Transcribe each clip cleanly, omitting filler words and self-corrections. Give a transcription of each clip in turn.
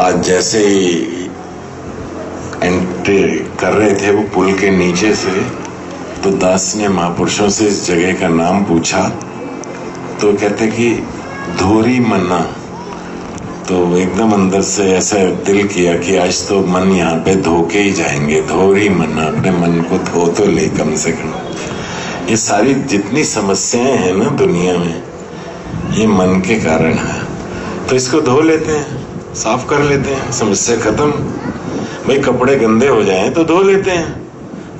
आज जैसे ही एंट्री कर रहे थे वो पुल के नीचे से, तो दास ने महापुरुषों से इस जगह का नाम पूछा, तो कहते कि धोरी मन्ना। तो एकदम अंदर से ऐसा दिल किया कि आज तो मन यहाँ पे धो के ही जाएंगे। धोरी मन्ना, अपने मन को धो तो ले कम से कम। ये सारी जितनी समस्याएं हैं ना दुनिया में, ये मन के कारण है। तो इसको धो लेते हैं, साफ कर लेते हैं, समस्या खत्म। भाई कपड़े गंदे हो जाएं तो धो लेते हैं,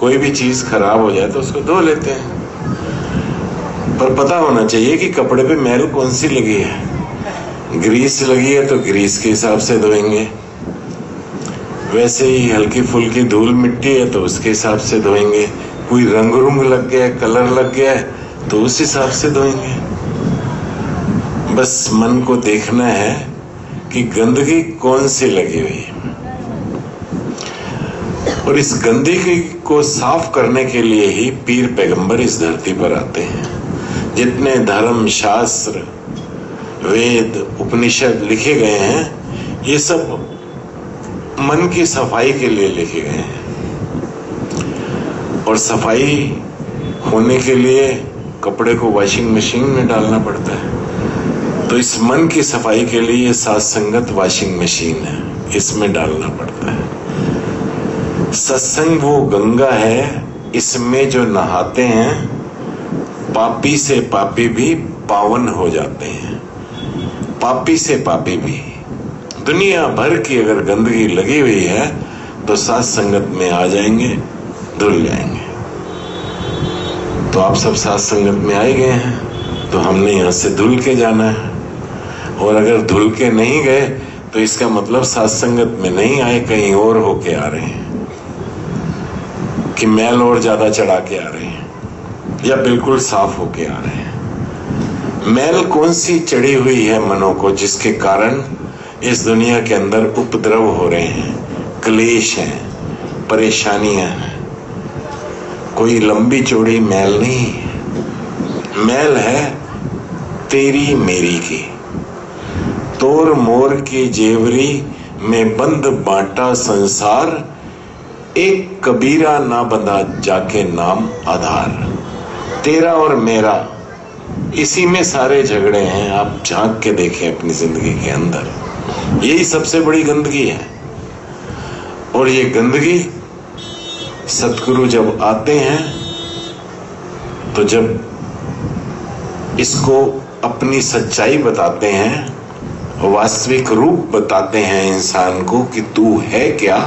कोई भी चीज खराब हो जाए तो उसको धो लेते हैं। पर पता होना चाहिए कि कपड़े पे मैल कौन सी लगी है। ग्रीस लगी है तो ग्रीस के हिसाब से धोएंगे, वैसे ही हल्की फुल्की धूल मिट्टी है तो उसके हिसाब से धोएंगे। कोई रंग रुंग लग गया है, कलर लग गया है तो उस हिसाब से धोएंगे। बस मन को देखना है कि गंदगी कौन सी लगी हुई है, और इस गंदगी को साफ करने के लिए ही पीर पैगंबर इस धरती पर आते हैं। जितने धर्म शास्त्र वेद उपनिषद लिखे गए हैं, ये सब मन की सफाई के लिए लिखे गए हैं। और सफाई होने के लिए कपड़े को वॉशिंग मशीन में डालना पड़ता है, तो इस मन की सफाई के लिए ये साथ संगत वॉशिंग मशीन है, इसमें डालना पड़ता है। सत्संग वो गंगा है, इसमें जो नहाते हैं पापी से पापी भी पावन हो जाते हैं। पापी से पापी भी, दुनिया भर की अगर गंदगी लगी हुई है तो साथ संगत में आ जाएंगे, धुल जाएंगे। तो आप सब साथ संगत में आए गए हैं, तो हमने यहाँ से धुल के जाना है। और अगर धुल के नहीं गए तो इसका मतलब साथ संगत में नहीं आए, कहीं और होके आ रहे हैं, कि मैल और ज्यादा चढ़ा के आ रहे हैं, या बिल्कुल साफ होके आ रहे हैं। मैल कौन सी चढ़ी हुई है मनों को, जिसके कारण इस दुनिया के अंदर उपद्रव हो रहे हैं, क्लेश हैं, परेशानियां हैं। कोई लंबी चौड़ी मैल नहीं है, मैल है तेरी मेरी की। तोर मोर की जेवरी में बंद बांटा संसार, एक कबीरा ना बंधा जाके नाम आधार। तेरा और मेरा, इसी में सारे झगड़े हैं। आप झांक के देखें अपनी जिंदगी के अंदर, यही सबसे बड़ी गंदगी है। और ये गंदगी सतगुरु जब आते हैं, तो जब इसको अपनी सच्चाई बताते हैं, वास्तविक रूप बताते हैं इंसान को कि तू है क्या,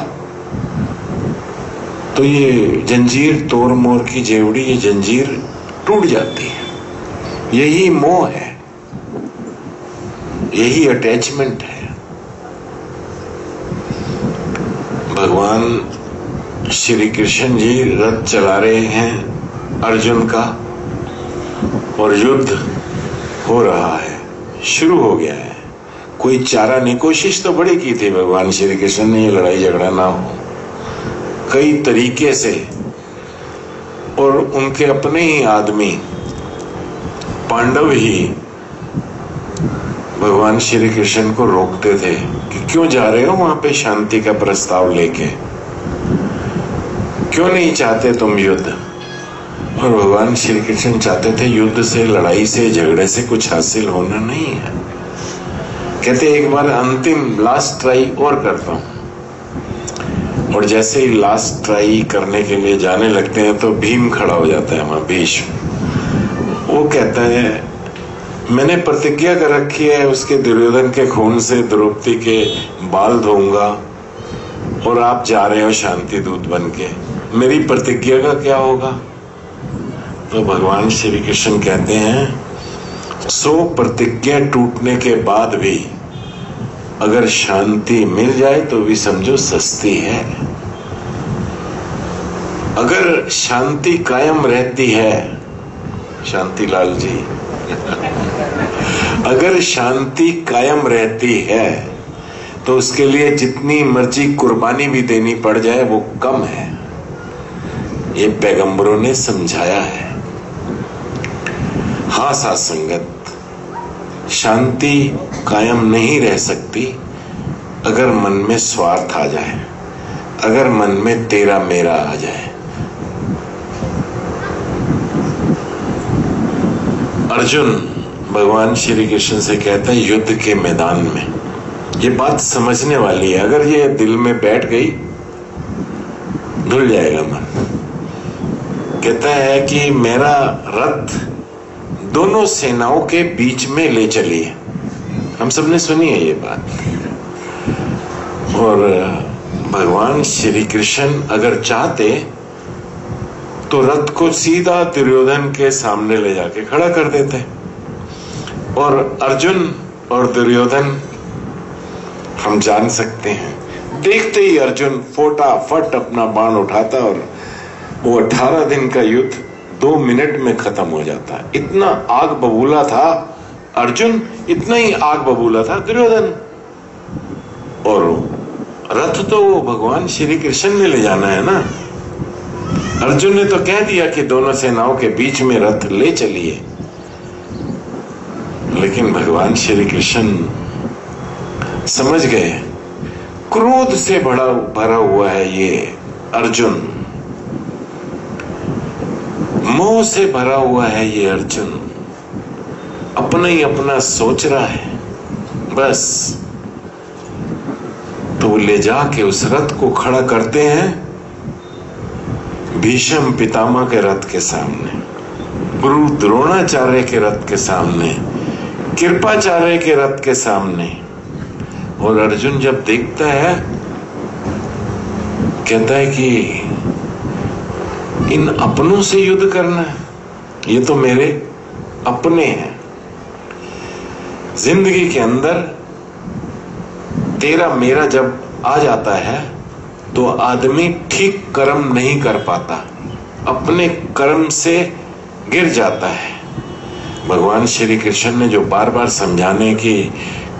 तो ये जंजीर, तोड़ मोड़ की जेवड़ी, ये जंजीर टूट जाती है। यही मोह है, यही अटैचमेंट है। भगवान श्री कृष्ण जी रथ चला रहे हैं अर्जुन का, और युद्ध हो रहा है, शुरू हो गया है। कोई चारा नहीं, कोशिश तो बड़ी की थी भगवान श्री कृष्ण ने, ये लड़ाई झगड़ा ना हो, कई तरीके से। और उनके अपने ही आदमी पांडव ही भगवान श्री कृष्ण को रोकते थे कि क्यों जा रहे हो वहां पे शांति का प्रस्ताव लेके, क्यों नहीं चाहते तुम युद्ध। और भगवान श्री कृष्ण चाहते थे युद्ध से, लड़ाई से, झगड़े से कुछ हासिल होना नहीं है। कहते एक बार अंतिम लास्ट ट्राई और करता हूं। और जैसे ही लास्ट ट्राई करने के लिए जाने लगते हैं तो भीम खड़ा हो जाता है वहां, भीष्म। वो कहता है मैंने प्रतिज्ञा कर रखी है उसके दुर्योधन के खून से द्रौपदी के बाल धोऊंगा, और आप जा रहे हो शांति दूत बन के, मेरी प्रतिज्ञा का क्या होगा। तो भगवान श्री कृष्ण कहते हैं 100 प्रतिज्ञा टूटने के बाद भी अगर शांति मिल जाए तो भी समझो सस्ती है। अगर शांति कायम रहती है, शांतिलाल जी अगर शांति कायम रहती है तो उसके लिए जितनी मर्जी कुर्बानी भी देनी पड़ जाए वो कम है। ये पैगंबरों ने समझाया है। हाँ साथ संगत, शांति कायम नहीं रह सकती अगर मन में स्वार्थ आ जाए, अगर मन में तेरा मेरा आ जाए। अर्जुन भगवान श्री कृष्ण से कहता है युद्ध के मैदान में, ये बात समझने वाली है, अगर ये दिल में बैठ गई धुल जाएगा मन। कहता है कि मेरा रथ दोनों सेनाओं के बीच में ले चलिए। हम सबने सुनी है ये बात। और भगवान श्री कृष्ण अगर चाहते तो रथ को सीधा दुर्योधन के सामने ले जाके खड़ा कर देते, और अर्जुन और दुर्योधन हम जान सकते हैं, देखते ही अर्जुन फटाफट अपना बाण उठाता और वो 18 दिन का युद्ध 2 मिनट में खत्म हो जाता। इतना आग बबूला था अर्जुन, इतना ही आग बबूला था दुर्योधन। और रथ तो भगवान श्री कृष्ण ने ले जाना है ना। अर्जुन ने तो कह दिया कि दोनों सेनाओं के बीच में रथ ले चलिए, लेकिन भगवान श्री कृष्ण समझ गए क्रोध से भरा हुआ है ये अर्जुन, मोह से भरा हुआ है ये अर्जुन, अपना ही अपना सोच रहा है बस। तो वो ले जाके उस रथ को खड़ा करते हैं भीष्म पितामह के रथ के सामने, गुरु द्रोणाचार्य के रथ के सामने, कृपाचार्य के रथ के सामने। और अर्जुन जब देखता है कहता है कि इन अपनों से युद्ध करना है, ये तो मेरे अपने हैं। जिंदगी के अंदर तेरा मेरा जब आ जाता है तो आदमी ठीक कर्म नहीं कर पाता, अपने कर्म से गिर जाता है। भगवान श्री कृष्ण ने जो बार बार समझाने की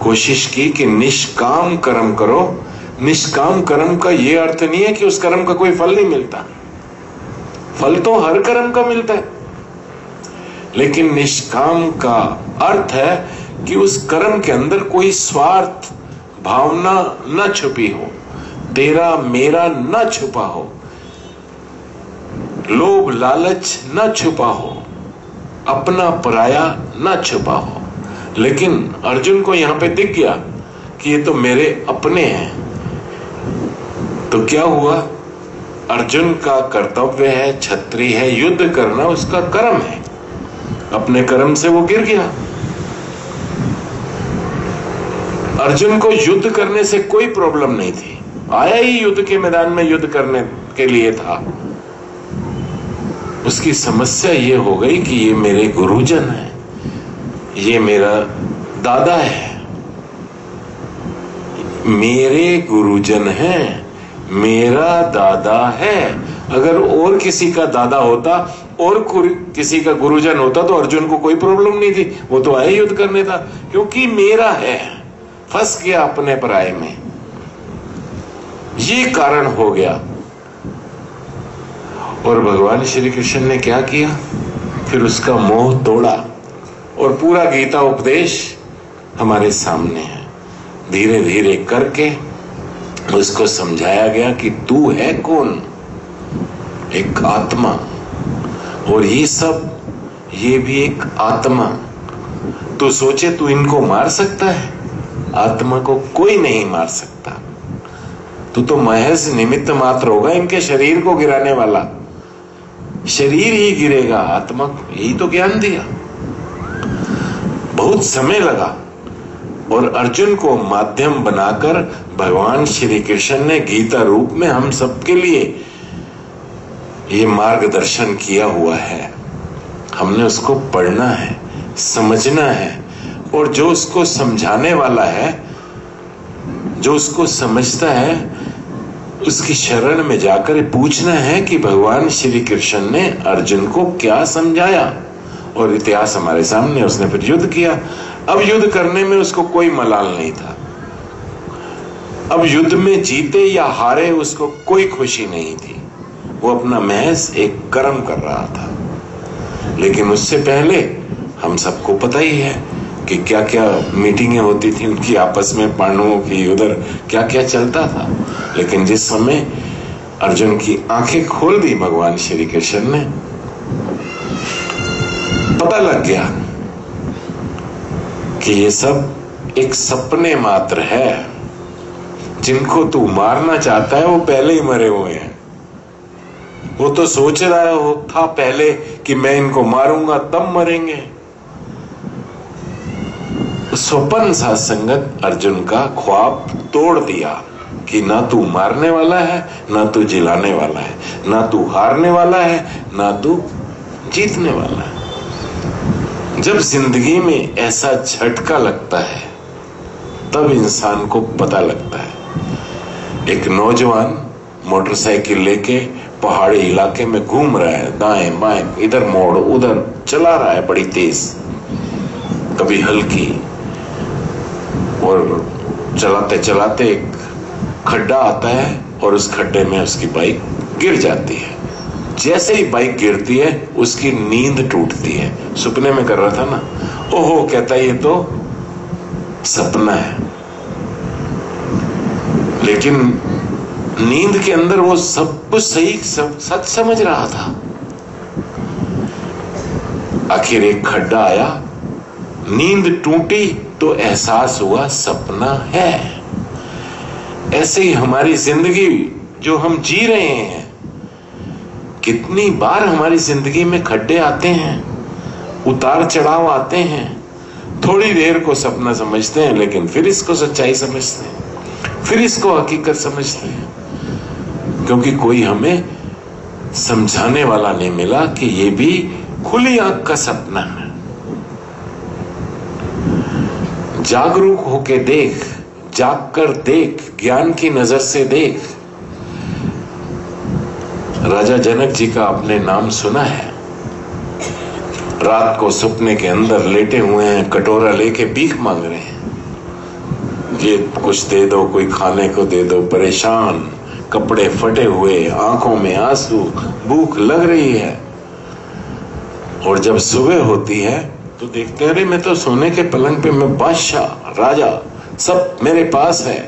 कोशिश की कि निष्काम कर्म करो, निष्काम कर्म का यह अर्थ नहीं है कि उस कर्म का कोई फल नहीं मिलता, फल तो हर कर्म का मिलता है, लेकिन निष्काम का अर्थ है कि उस कर्म के अंदर कोई स्वार्थ भावना न छुपी हो, तेरा मेरा न छुपा हो, लोभ लालच न छुपा हो, अपना पराया न छुपा हो। लेकिन अर्जुन को यहां पे दिख गया कि ये तो मेरे अपने हैं। तो क्या हुआ, अर्जुन का कर्तव्य है, क्षत्रिय है, युद्ध करना उसका कर्म है, अपने कर्म से वो गिर गया। अर्जुन को युद्ध करने से कोई प्रॉब्लम नहीं थी, आया ही युद्ध के मैदान में युद्ध करने के लिए था। उसकी समस्या ये हो गई कि ये मेरे गुरुजन है, ये मेरा दादा है, मेरे गुरुजन हैं, मेरा दादा है। अगर और किसी का दादा होता और किसी का गुरुजन होता तो अर्जुन को कोई प्रॉब्लम नहीं थी, वो तो आए युद्ध करने था, क्योंकि मेरा है। फंस गया अपने पराये में, ये कारण हो गया। और भगवान श्री कृष्ण ने क्या किया, फिर उसका मोह तोड़ा और पूरा गीता उपदेश हमारे सामने है। धीरे धीरे करके उसको समझाया गया कि तू है कौन, एक आत्मा, और ये सब ये भी एक आत्मा। तू सोचे तू इनको मार सकता है, आत्मा को कोई नहीं मार सकता। तू तो महज निमित्त मात्र होगा इनके शरीर को गिराने वाला, शरीर ही गिरेगा, आत्मा यही तो ज्ञान दिया। बहुत समय लगा और अर्जुन को माध्यम बनाकर भगवान श्री कृष्ण ने गीता रूप में हम सबके लिए ये मार्गदर्शन किया हुआ है। हमने उसको पढ़ना है, समझना है, और जो उसको समझाने वाला है, जो उसको समझता है, उसकी शरण में जाकर पूछना है कि भगवान श्री कृष्ण ने अर्जुन को क्या समझाया। और इतिहास हमारे सामने, उसने फिर युद्ध किया। अब युद्ध करने में उसको कोई मलाल नहीं था, अब युद्ध में जीते या हारे उसको कोई खुशी नहीं थी, वो अपना महज एक कर्म कर रहा था। लेकिन उससे पहले हम सबको पता ही है कि क्या क्या मीटिंगें होती थी उनकी आपस में, पांडवों की, उधर क्या क्या चलता था। लेकिन जिस समय अर्जुन की आंखें खोल दी भगवान श्री कृष्ण ने, पता लग गया कि ये सब एक सपने मात्र है। जिनको तू मारना चाहता है वो पहले ही मरे हुए हैं। वो तो सोच रहा था पहले कि मैं इनको मारूंगा तब मरेंगे। स्वप्न सा संगत अर्जुन का ख्वाब तोड़ दिया कि ना तू मारने वाला है, ना तू जिलाने वाला है, ना तू हारने वाला है, ना तू जीतने वाला है। जब जिंदगी में ऐसा झटका लगता है तब इंसान को पता लगता है। एक नौजवान मोटरसाइकिल लेके पहाड़ी इलाके में घूम रहा है, दाएं बाएं, इधर मोड़ उधर चला रहा है बड़ी तेज, कभी हल्की, और चलाते चलाते एक खड्डा आता है और उस खड्डे में उसकी बाइक गिर जाती है। जैसे ही बाइक गिरती है उसकी नींद टूटती है। सपने में कर रहा था ना, ओहो, कहता है ये तो सपना है। लेकिन नींद के अंदर वो सब कुछ सही सच समझ रहा था। आखिर एक खड्डा आया, नींद टूटी तो एहसास हुआ सपना है। ऐसे ही हमारी जिंदगी जो हम जी रहे हैं, कितनी बार हमारी जिंदगी में खड्डे आते हैं, उतार चढ़ाव आते हैं। थोड़ी देर को सपना समझते हैं लेकिन फिर इसको सच्चाई समझते हैं, फिर इसको हकीकत समझते हैं, क्योंकि कोई हमें समझाने वाला नहीं मिला कि ये भी खुली आंख का सपना है। जागरूक होके देख, जाग कर देख, ज्ञान की नजर से देख। राजा जनक जी का आपने नाम सुना है। रात को सपने के अंदर लेटे हुए हैं, कटोरा लेके भीख मांग रहे हैं, ये कुछ दे दो, कोई खाने को दे दो। परेशान, कपड़े फटे हुए, आंखों में आंसू, भूख लग रही है। और जब सुबह होती है तो देखते हैं, अरे मैं तो सोने के पलंग पे, मैं बादशाह, राजा, सब मेरे पास है।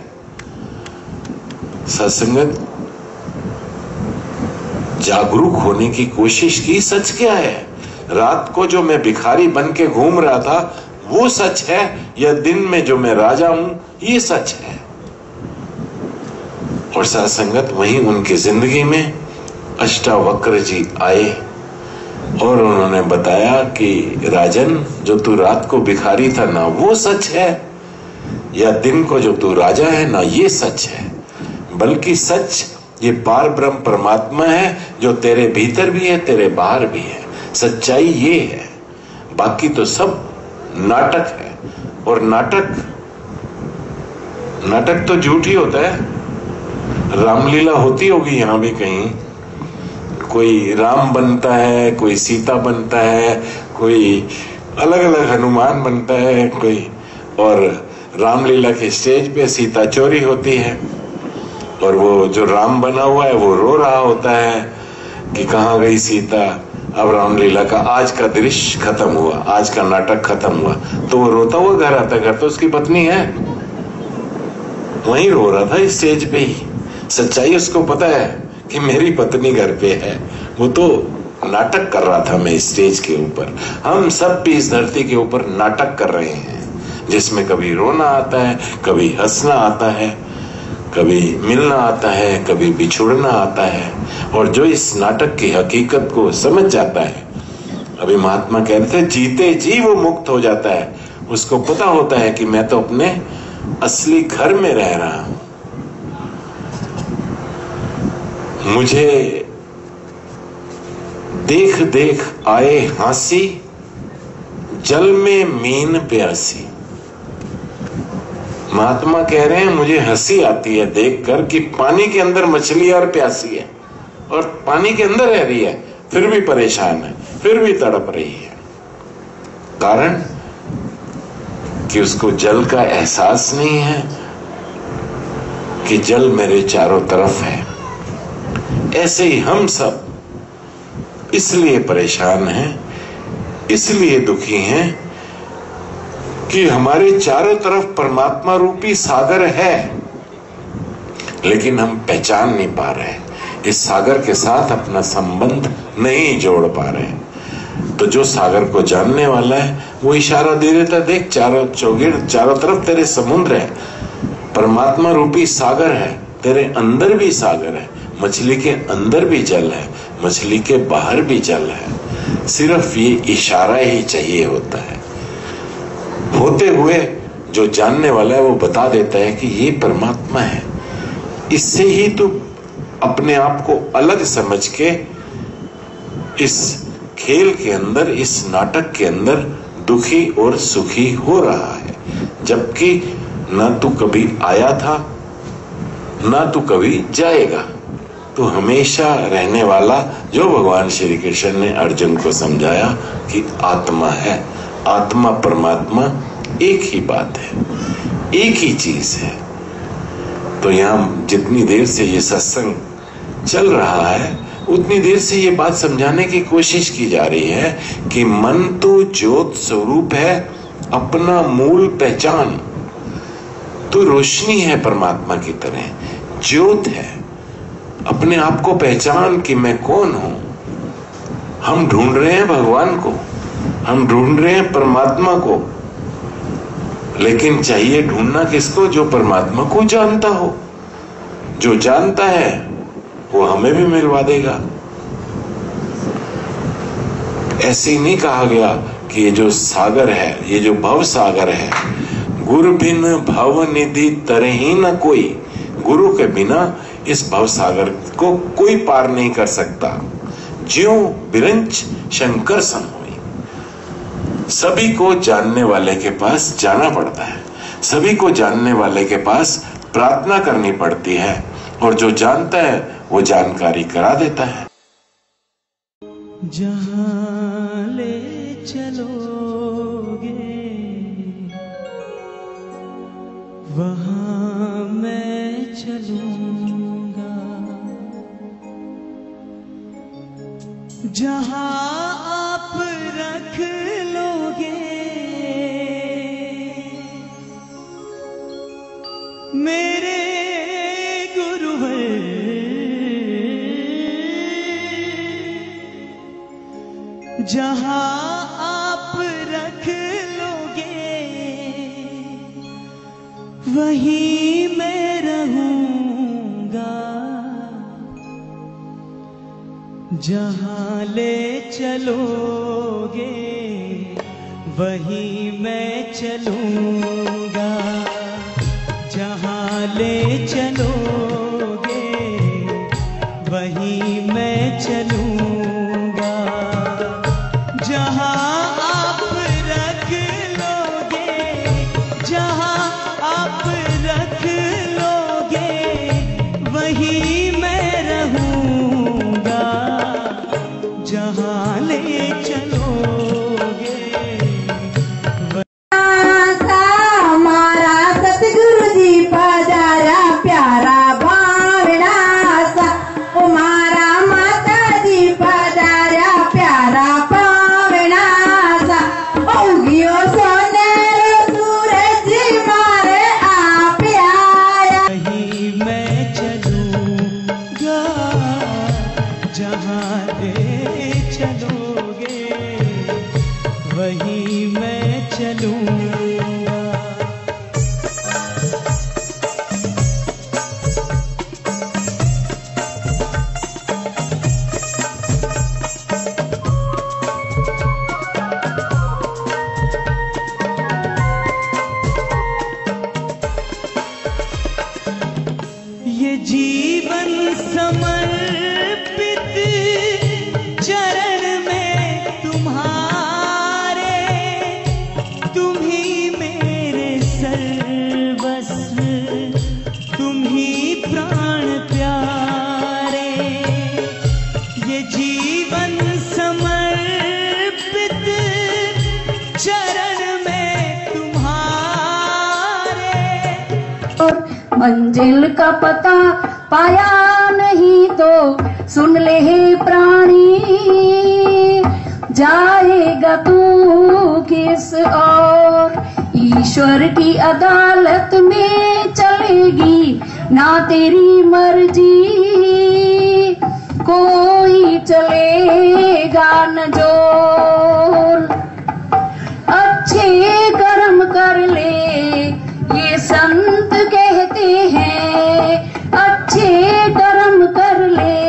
सत्संगत, जागरूक होने की कोशिश की। सच क्या है? रात को जो मैं भिखारी बन के घूम रहा था वो सच है, या दिन में जो मैं राजा हूं ये सच है? और सत्संगत, वहीं उनकी जिंदगी में अष्टावक्र जी आए और उन्होंने बताया कि राजन, जो तू रात को भिखारी था ना वो सच है, या दिन को जो तू राजा है ना ये सच है। बल्कि सच ये पार ब्रह्म परमात्मा है जो तेरे भीतर भी है, तेरे बाहर भी है। सच्चाई ये है, बाकी तो सब नाटक है। और नाटक तो झूठ ही होता है। रामलीला होती होगी यहां भी कहीं, कोई राम बनता है, कोई सीता बनता है, कोई अलग अलग हनुमान बनता है कोई, और रामलीला के स्टेज पे सीता चोरी होती है और वो जो राम बना हुआ है वो रो रहा होता है कि कहाँ गई सीता। अब रामलीला का आज का दृश्य खत्म हुआ, आज का नाटक खत्म हुआ, तो वो रोता हुआ घर आता है। घर तो उसकी पत्नी है, वहीं रो रहा था स्टेज पे ही। सच्चाई उसको पता है कि मेरी पत्नी घर पे है, वो तो नाटक कर रहा था मैं स्टेज के ऊपर। हम सब भी इस धरती के ऊपर नाटक कर रहे हैं, जिसमें कभी रोना आता है, कभी हंसना आता है, कभी मिलना आता है, कभी बिछुड़ना आता है। और जो इस नाटक की हकीकत को समझ जाता है, अभी महात्मा कहते हैं, जीते जी वो मुक्त हो जाता है। उसको पता होता है कि मैं तो अपने असली घर में रह रहा हूं। मुझे देख देख आए हंसी, जल में मीन प्यासी। महात्मा कह रहे हैं, मुझे हंसी आती है देखकर कि पानी के अंदर मछली और प्यासी है, और पानी के अंदर रह रही है, फिर भी परेशान है, फिर भी तड़प रही है। कारण कि उसको जल का एहसास नहीं है कि जल मेरे चारों तरफ है। ऐसे ही हम सब इसलिए परेशान हैं, इसलिए दुखी हैं कि हमारे चारों तरफ परमात्मा रूपी सागर है, लेकिन हम पहचान नहीं पा रहे, इस सागर के साथ अपना संबंध नहीं जोड़ पा रहे। तो जो सागर को जानने वाला है वो इशारा दे देता, देख चारों तरफ तेरे समुद्र है, परमात्मा रूपी सागर है, तेरे अंदर भी सागर है, मछली के अंदर भी जल है, मछली के बाहर भी जल है। सिर्फ ये इशारा ही चाहिए होता है। होते हुए जो जानने वाला है वो बता देता है कि ये परमात्मा है। इससे ही तो अपने आप को अलग समझ के इस खेल के अंदर, इस नाटक के अंदर दुखी और सुखी हो रहा है, जबकि ना तू कभी आया था ना तू कभी जाएगा, तो हमेशा रहने वाला जो भगवान श्री कृष्ण ने अर्जुन को समझाया कि आत्मा है, आत्मा परमात्मा एक ही बात है, एक ही चीज है। तो यहां जितनी देर से ये सत्संग चल रहा है उतनी देर से ये बात समझाने की कोशिश की जा रही है कि मन तो ज्योत स्वरूप है, अपना मूल पहचान। तो रोशनी है परमात्मा की तरह, ज्योत है, अपने आप को पहचान कि मैं कौन हूं। हम ढूंढ रहे हैं भगवान को, हम ढूंढ रहे हैं परमात्मा को, लेकिन चाहिए ढूंढना किसको? जो परमात्मा को जानता हो। जो जानता है वो हमें भी मिलवा देगा। ऐसे ही नहीं कहा गया कि ये जो सागर है, ये जो भव सागर है, गुरु बिन भव निधि तरही न कोई, गुरु के बिना इस भव सागर को कोई पार नहीं कर सकता। ज्यों बिरंच शंकर सम हुई, सभी को जानने वाले के पास जाना पड़ता है, सभी को जानने वाले के पास प्रार्थना करनी पड़ती है, और जो जानता है वो जानकारी करा देता है। जहां ले चलोगे वहां मैं चलूंगा, जहां आप रख लोगे मेरे गुरुवर, जहां आप रख लोगे वहीं मैं रहूंगा, जहां ले चलोगे वहीं मैं चलूंगा, जहां ले चलोगे वहीं मैं चलूंगा, जहां आप रख लोगे, जहां आप रख लोगे वहीं मैं रहूंगा, जहां ले चलोगे। हमारा सतगुरु जी पधारा प्यारा भावना सा, हमारा माता जी पधारा प्यारा भावना सा, उगियो सोनेरो सूरज मारे आप आया, वहीं मैं चलूंगा, जहां ले चलोगे वहीं मैं चलूंगा। ये जीवन समर्पित चरण में तुम्हारे, तुम ही मेरे सर्वस्व, तुम ही प्राण प्यारे। ये जीवन समर्पित चरण में तुम्हारे, मंजिल का पता पाया नहीं तो सुन ले हे प्राणी, जाएगा तू किस और ईश्वर की अदालत में चलेगी ना तेरी मर्जी, कोई चलेगा न जोर। अच्छे कर्म कर ले ये संत कहते हैं, अच्छे कर्म कर ले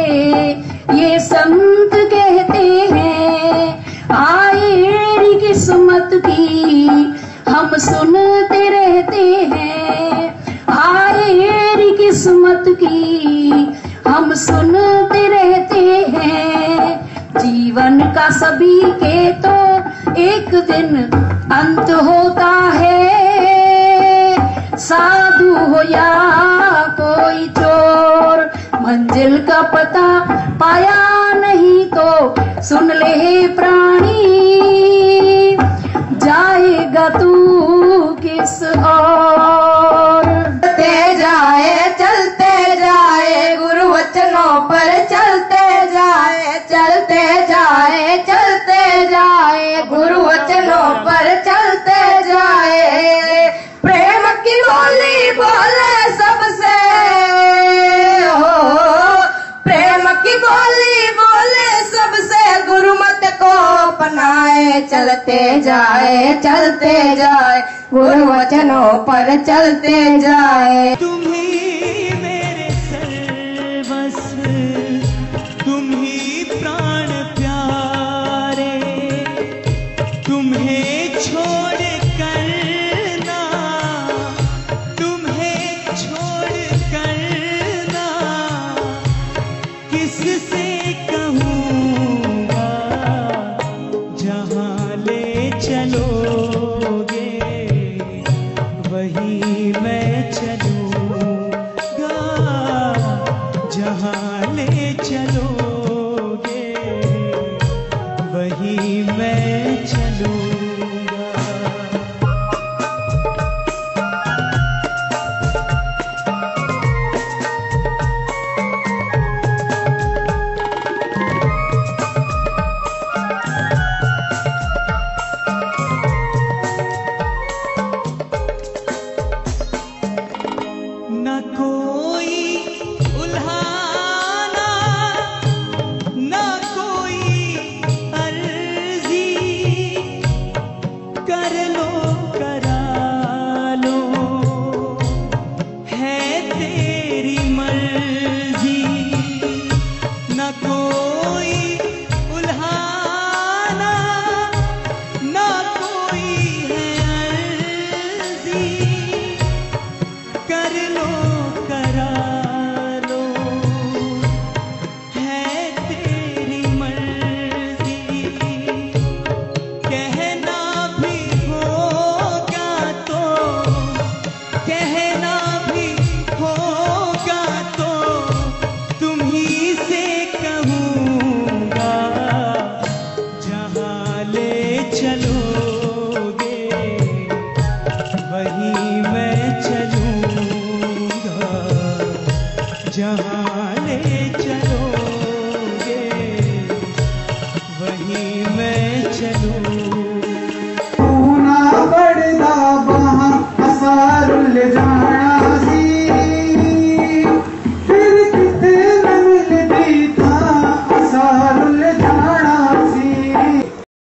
ये संत कहते हैं। आए किस्मत की हम सुनते रहते हैं, आए किस्मत की हम सुनते रहते हैं। जीवन का सभी के तो एक दिन अंत होता है, साधु हो या कोई चोर। मंजिल का पता पाया नहीं तो सुन ले प्राणी, जाएगा तू किस ओर। चलते जाए गुरु वचनों पर चलते जाए, चलते जाए चलते जाए गुरु वचनों पर चलते जाए। प्रेम की बोली बोले सबसे हो, प्रेम की बोली बोले सबसे, गुरु मत को अपनाए। चलते जाए गुरु वचनों पर चलते जाए। तुम ही मेरे सर्वस्व, तुम ही प्राण प्यारे, तुम्हें छोड़ कर ना, तुम्हें छोड़ कर ना किससे कहूँगा। जहाँ ले चलोगे वही मैं चलूँगा, जहाँ ले चलोगे वही मैं चलूँगा। न कोई उल्हाना, न कोई अर्जी, कर लो करा लो है तेरी मर्जी। न कोई उल्हाना, न कोई है अर्जी, कर लो करा लो है तेरी मर्जी। कहना भी होगा तो, कहना भी होगा तो तुम ही से कहूँगा। जहाँ ले चलोगे वही मैं चलूँगा, जहाँ ले चलोगे वही मैं चलूँगा। बड़दा बहा असारुल जाना